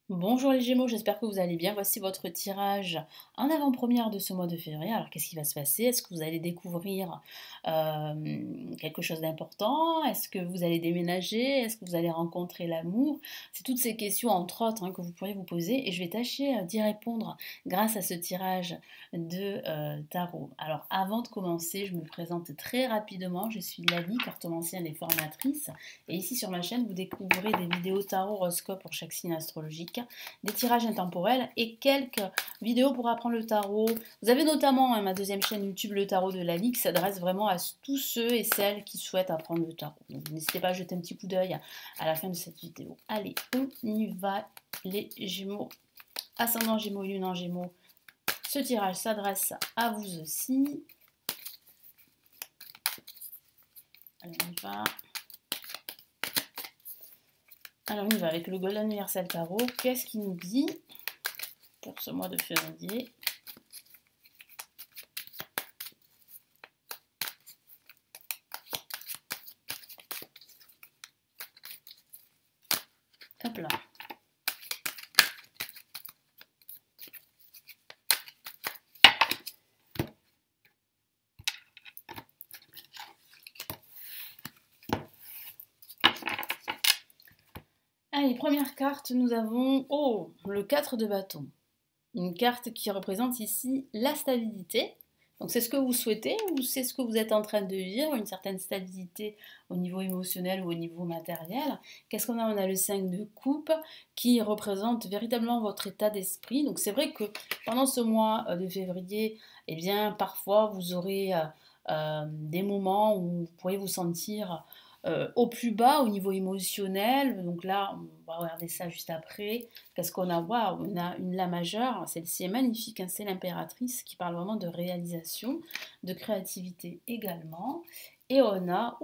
Bonjour les Gémeaux, j'espère que vous allez bien. Voici votre tirage en avant-première de ce mois de février. Alors qu'est-ce qui va se passer? Est-ce que vous allez découvrir quelque chose d'important? Est-ce que vous allez déménager? Est-ce que vous allez rencontrer l'amour? C'est toutes ces questions, entre autres, que vous pourriez vous poser et je vais tâcher d'y répondre grâce à ce tirage de tarot. Alors avant de commencer, je me présente très rapidement. Je suis Lali, cartomancienne et formatrice. Et ici sur ma chaîne, vous découvrirez des vidéos tarot horoscope pour chaque signe astrologique, des tirages intemporels et quelques vidéos pour apprendre le tarot. Vous avez notamment ma deuxième chaîne YouTube, le tarot de Lali, qui s'adresse vraiment à tous ceux et celles qui souhaitent apprendre le tarot. Donc n'hésitez pas à jeter un petit coup d'œil à la fin de cette vidéo. Allez, on y va les Gémeaux. Ascendant Gémeaux, Lune en Gémeaux. Ce tirage s'adresse à vous aussi. Allez, on y va. Alors, on y va avec le Golden Universal Tarot. Qu'est-ce qu'il nous dit pour ce mois de février? Hop là. Allez, première carte, nous avons le 4 de bâton. Une carte qui représente ici la stabilité. Donc c'est ce que vous souhaitez ou c'est ce que vous êtes en train de vivre, une certaine stabilité au niveau émotionnel ou au niveau matériel. Qu'est-ce qu'on a? On a le 5 de coupe qui représente véritablement votre état d'esprit. Donc c'est vrai que pendant ce mois de février, eh bien parfois vous aurez des moments où vous pourriez vous sentir au plus bas au niveau émotionnel. Donc là, on va regarder ça juste après. Qu'est-ce qu'on a? Waouh, on a une La majeure. Celle-ci est magnifique, hein, c'est l'impératrice qui parle vraiment de réalisation, de créativité également. Et on a,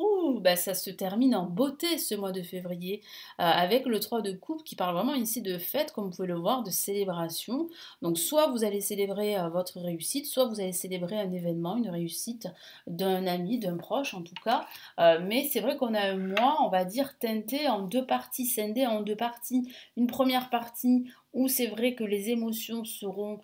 ça se termine en beauté ce mois de février, avec le 3 de coupe qui parle vraiment ici de fête, comme vous pouvez le voir, de célébration. Donc soit vous allez célébrer votre réussite, soit vous allez célébrer un événement, une réussite d'un ami, d'un proche en tout cas. Mais c'est vrai qu'on a un mois, on va dire, teinté en deux parties, scindé en deux parties. Une première partie où c'est vrai que les émotions seront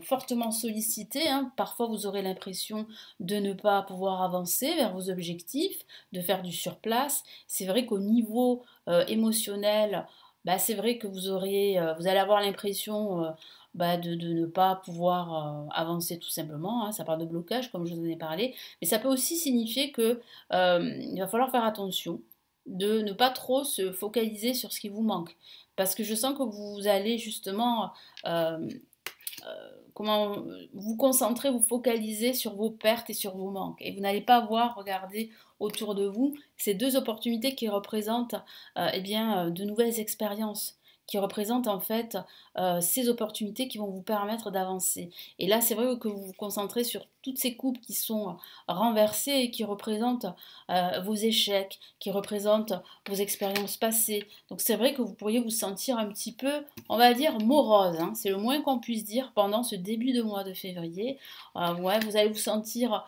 fortement sollicitées, hein. Parfois, vous aurez l'impression de ne pas pouvoir avancer vers vos objectifs, de faire du surplace. C'est vrai qu'au niveau émotionnel, c'est vrai que vous allez avoir l'impression de ne pas pouvoir avancer tout simplement, hein. Ça parle de blocage, comme je vous en ai parlé. Mais ça peut aussi signifier que il va falloir faire attention de ne pas trop se focaliser sur ce qui vous manque. Parce que je sens que vous allez justement euh, comment vous concentrer, vous focaliser sur vos pertes et sur vos manques. Et vous n'allez pas voir, regarder autour de vous ces deux opportunités qui représentent de nouvelles expériences, qui représentent en fait ces opportunités qui vont vous permettre d'avancer. Et là, c'est vrai que vous vous concentrez sur toutes ces coupes qui sont renversées et qui représentent vos échecs, qui représentent vos expériences passées. Donc c'est vrai que vous pourriez vous sentir un petit peu, on va dire, morose, hein. C'est le moins qu'on puisse dire pendant ce début de mois de février. Ouais, vous allez vous sentir,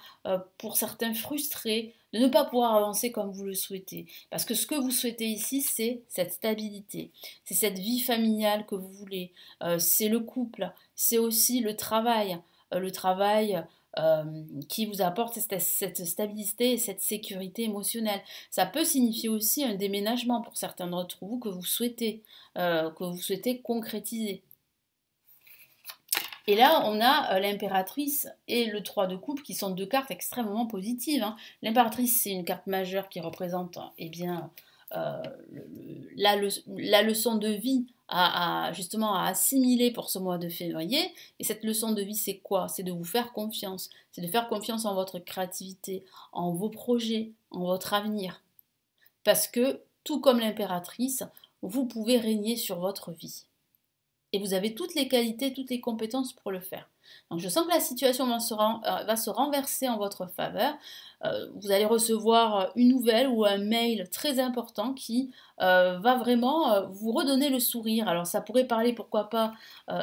pour certains, frustré de ne pas pouvoir avancer comme vous le souhaitez. Parce que ce que vous souhaitez ici, c'est cette stabilité, c'est cette vie familiale que vous voulez, c'est le couple, c'est aussi le travail qui vous apporte cette stabilité et cette sécurité émotionnelle. Ça peut signifier aussi un déménagement pour certains d'entre vous que vous souhaitez concrétiser. Et là, on a l'impératrice et le 3 de coupe qui sont deux cartes extrêmement positives, hein. L'impératrice, c'est une carte majeure qui représente euh, la leçon de vie justement à assimiler pour ce mois de février. Et cette leçon de vie, c'est quoi? C'est de vous faire confiance. C'est de faire confiance en votre créativité, en vos projets, en votre avenir. Parce que, tout comme l'impératrice, vous pouvez régner sur votre vie. Et vous avez toutes les qualités, toutes les compétences pour le faire. Donc je sens que la situation va se renverser en votre faveur. Vous allez recevoir une nouvelle ou un mail très important qui va vraiment vous redonner le sourire. Alors ça pourrait parler, pourquoi pas,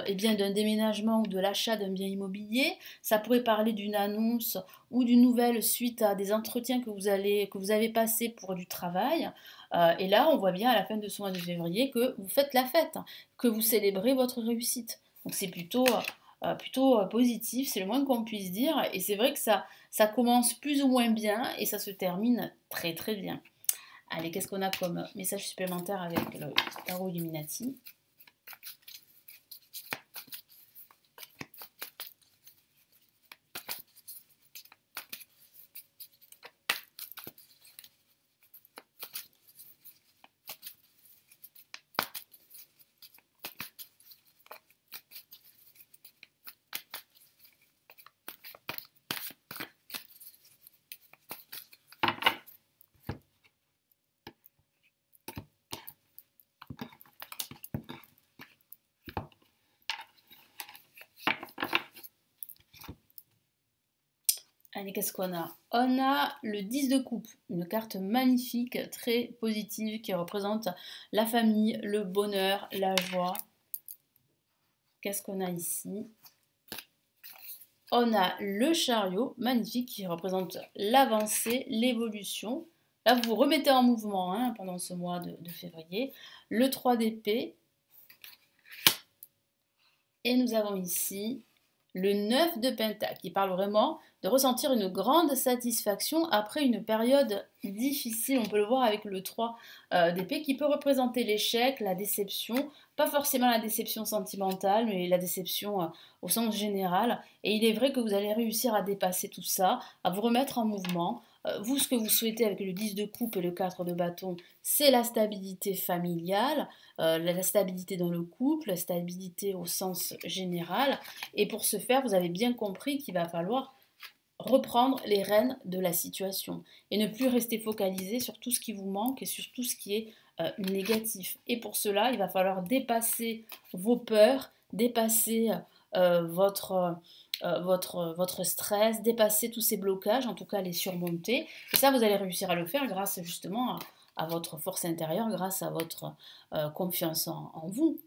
eh bien d'un déménagement ou de l'achat d'un bien immobilier. Ça pourrait parler d'une annonce ou d'une nouvelle suite à des entretiens que vous avez passés pour du travail. Et là, on voit bien à la fin de ce mois de février que vous faites la fête, que vous célébrez votre réussite. Donc c'est plutôt positif, c'est le moins qu'on puisse dire. Et c'est vrai que ça commence plus ou moins bien et ça se termine très très bien. Allez, qu'est-ce qu'on a comme message supplémentaire avec le tarot Illuminati? Allez, qu'est-ce qu'on a? On a le 10 de coupe, une carte magnifique, très positive, qui représente la famille, le bonheur, la joie. Qu'est-ce qu'on a ici? On a le chariot, magnifique, qui représente l'avancée, l'évolution. Là, vous vous remettez en mouvement pendant ce mois de février. Le 3 d'épée. Et nous avons ici le 9 de pentacle, qui parle vraiment de ressentir une grande satisfaction après une période difficile. On peut le voir avec le 3 d'épée, qui peut représenter l'échec, la déception, pas forcément la déception sentimentale, mais la déception au sens général. Et il est vrai que vous allez réussir à dépasser tout ça, à vous remettre en mouvement. Vous, ce que vous souhaitez avec le 10 de coupe et le 4 de bâton, c'est la stabilité familiale, la stabilité dans le couple, la stabilité au sens général. Et pour ce faire, vous avez bien compris qu'il va falloir reprendre les rênes de la situation et ne plus rester focalisé sur tout ce qui vous manque et sur tout ce qui est négatif. Et pour cela, il va falloir dépasser vos peurs, dépasser votre stress, dépasser tous ces blocages, en tout cas les surmonter. Et ça, vous allez réussir à le faire grâce justement à votre force intérieure, grâce à votre confiance en vous.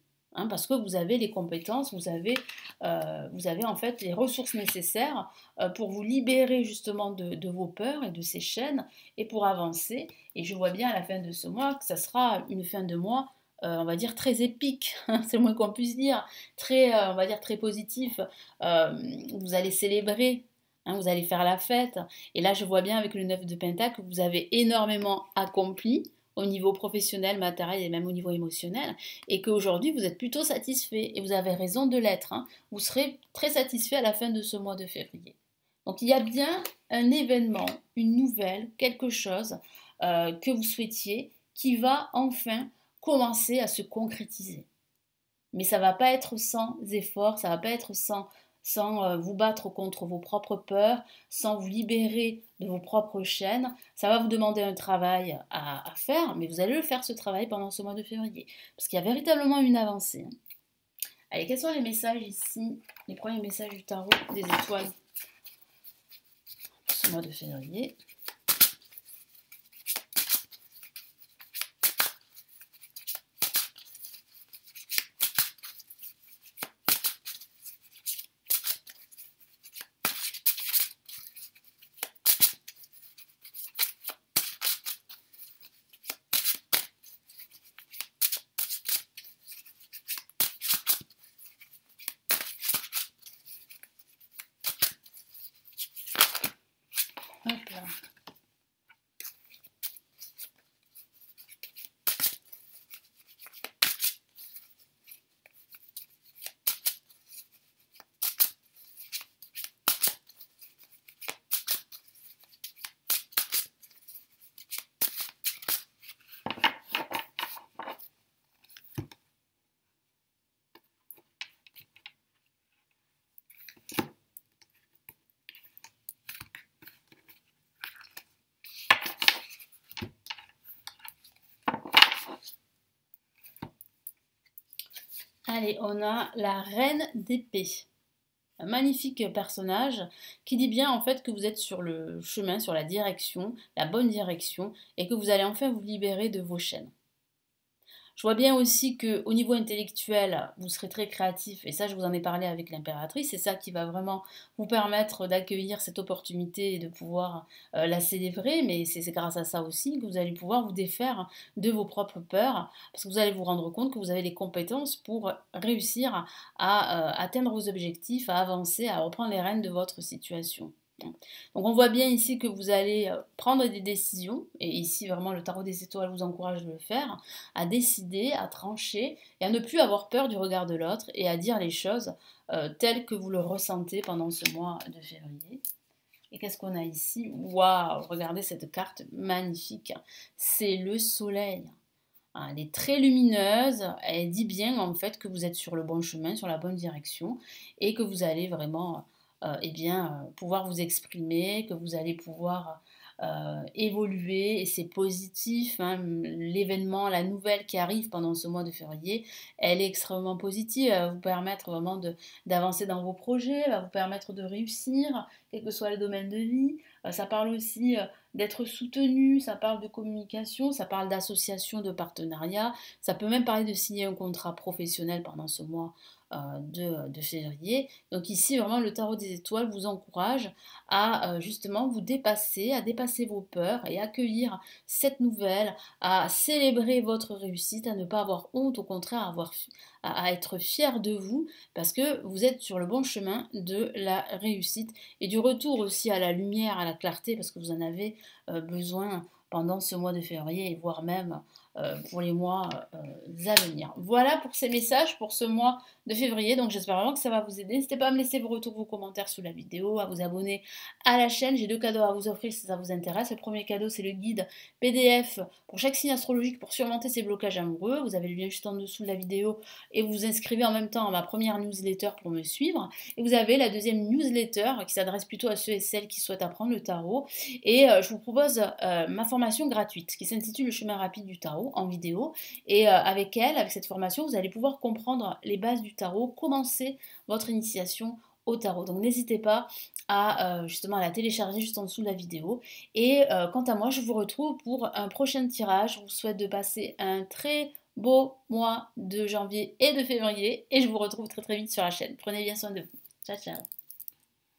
Parce que vous avez les compétences, vous avez en fait les ressources nécessaires pour vous libérer justement de vos peurs et de ces chaînes et pour avancer. Et je vois bien à la fin de ce mois que ça sera une fin de mois, on va dire, très épique, c'est le moins qu'on puisse dire, très, on va dire, très positif. Vous allez célébrer. Vous allez faire la fête. Et là, je vois bien avec le 9 de Pentacle que vous avez énormément accompli au niveau professionnel, matériel et même au niveau émotionnel, et qu'aujourd'hui vous êtes plutôt satisfait, et vous avez raison de l'être. Vous serez très satisfait à la fin de ce mois de février. Donc il y a bien un événement, une nouvelle, quelque chose que vous souhaitiez qui va enfin commencer à se concrétiser. Mais ça ne va pas être sans effort, ça ne va pas être sans vous battre contre vos propres peurs, sans vous libérer de vos propres chaînes. Ça va vous demander un travail à faire, mais vous allez le faire ce travail pendant ce mois de février, parce qu'il y a véritablement une avancée. Allez, quels sont les messages ici, les premiers messages du tarot des étoiles pour ce mois de février? Hop là. Allez, on a la reine d'épée. un magnifique personnage qui dit bien en fait que vous êtes sur le chemin, sur la direction, la bonne direction, et que vous allez enfin vous libérer de vos chaînes. Je vois bien aussi qu'au niveau intellectuel, vous serez très créatif, et ça je vous en ai parlé avec l'impératrice, c'est ça qui va vraiment vous permettre d'accueillir cette opportunité et de pouvoir la célébrer, mais c'est grâce à ça aussi que vous allez pouvoir vous défaire de vos propres peurs, parce que vous allez vous rendre compte que vous avez les compétences pour réussir à atteindre vos objectifs, à avancer, à reprendre les rênes de votre situation. Donc on voit bien ici que vous allez prendre des décisions, et ici vraiment le tarot des étoiles vous encourage de le faire, à décider, à trancher, et à ne plus avoir peur du regard de l'autre, et à dire les choses telles que vous le ressentez pendant ce mois de février. Et qu'est-ce qu'on a ici? Waouh, regardez cette carte magnifique, c'est le soleil. Elle est très lumineuse, elle dit bien en fait que vous êtes sur le bon chemin, sur la bonne direction, et que vous allez vraiment pouvoir vous exprimer, que vous allez pouvoir évoluer, et c'est positif, hein. L'événement, la nouvelle qui arrive pendant ce mois de février, elle est extrêmement positive, elle va vous permettre vraiment d'avancer dans vos projets, elle va vous permettre de réussir, quel que soit le domaine de vie. Ça parle aussi d'être soutenu, ça parle de communication, ça parle d'association, de partenariat, ça peut même parler de signer un contrat professionnel pendant ce mois de février. Donc ici, vraiment, le tarot des étoiles vous encourage à justement vous dépasser, à dépasser vos peurs et accueillir cette nouvelle, à célébrer votre réussite, à ne pas avoir honte, au contraire, à être fier de vous, parce que vous êtes sur le bon chemin de la réussite et du retour aussi à la lumière, à la clarté, parce que vous en avez besoin pendant ce mois de février, et voire même pour les mois à venir. Voilà pour ces messages pour ce mois de février, donc j'espère vraiment que ça va vous aider. N'hésitez pas à me laisser vos retours, vos commentaires sous la vidéo, à vous abonner à la chaîne. J'ai 2 cadeaux à vous offrir si ça vous intéresse. Le premier cadeau, c'est le guide PDF pour chaque signe astrologique pour surmonter ses blocages amoureux. Vous avez le lien juste en dessous de la vidéo, et vous vous inscrivez en même temps à ma première newsletter pour me suivre. Et vous avez la deuxième newsletter qui s'adresse plutôt à ceux et celles qui souhaitent apprendre le tarot. Et je vous propose ma formation gratuite qui s'intitule Le chemin rapide du tarot en vidéo. Et avec elle, avec cette formation, vous allez pouvoir comprendre les bases du tarot, commencer votre initiation au tarot. Donc n'hésitez pas à justement à la télécharger juste en dessous de la vidéo. Et quant à moi, je vous retrouve pour un prochain tirage. Je vous souhaite de passer un très beau mois de janvier et de février. Et je vous retrouve très très vite sur la chaîne. Prenez bien soin de vous. Ciao, ciao.